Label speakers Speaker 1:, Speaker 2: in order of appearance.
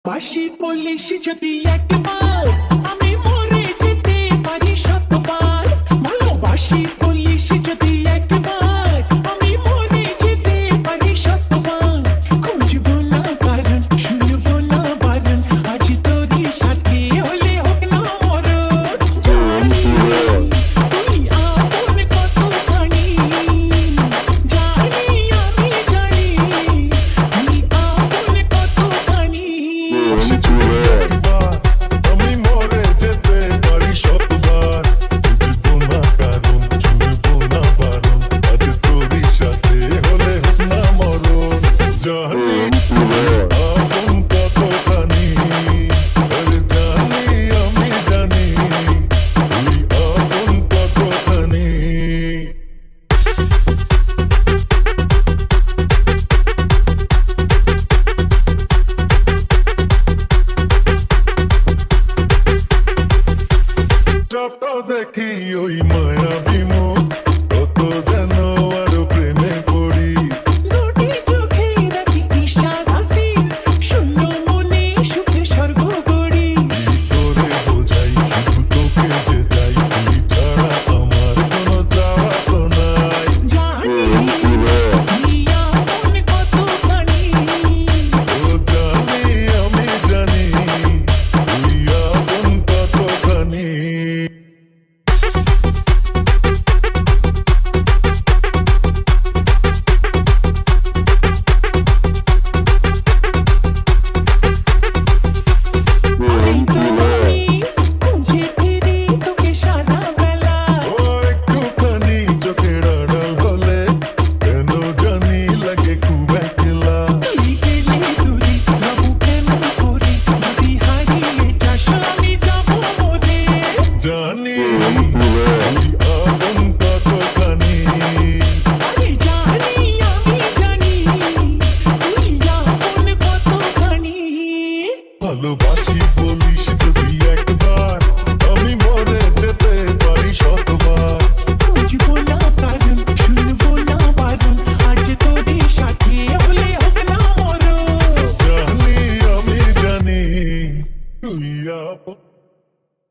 Speaker 1: বাসি পুলিশ যদি একবার আমি মরে যেতে পারি শতবার। ভালোবাসি পুলিশ যদি একবার আমি মরে যেতে পারি শতবার। খুঁজবো না কারণ, শুনবো না বারণ, আজ তোরই সাথে হলে হোক না মরণ। জানি তুই আপন কতখানি, জানি আমি জানি তুই আপন কতখানি।
Speaker 2: আমি মরে যেতে পারি শতবার, বুঝবো না কারণ, শুনবো না বারণ, আজ তোরই সাথে হলে হোক না মরণ। জানি আপন কতখানি, আরে জানি আমি জানি তুই আপন কতখানি। যত দেখি ওই মায়াবী মুখ, তত যেন আরো প্রেমে পড়ি।
Speaker 1: দুটি চোখে রাখি ইশারাতে, শূন্য মনে সুখে স্বর্গ গড়ি।
Speaker 2: কি করে বোঝাই শুধু তোকে যে যাই, তুই ছাড়া আমার কোনো যাওয়া তো নাই।
Speaker 1: জানি তুই আপন কতখানি,
Speaker 2: ও জানি আমি জানি তুই আপন কতখানি।
Speaker 1: আমি খুঁজে ফিরি তোকে সারা বেলা।
Speaker 2: ও একটুখানি চোখের আড়াল হলে কেন জানি লাগে খুব একলা।
Speaker 1: তুই গেলে দূরে ভাবু কেমন করে, যদি হারিয়ে যাস আমি যাবো মরে।
Speaker 2: জানি তুই আপন কতখানি,
Speaker 1: আরে জানি আমি জানি তুই আপন কতখানি।
Speaker 2: ভালোবাসি বলিস যদি একবার, আমি মরে যেতে পারি শতবার।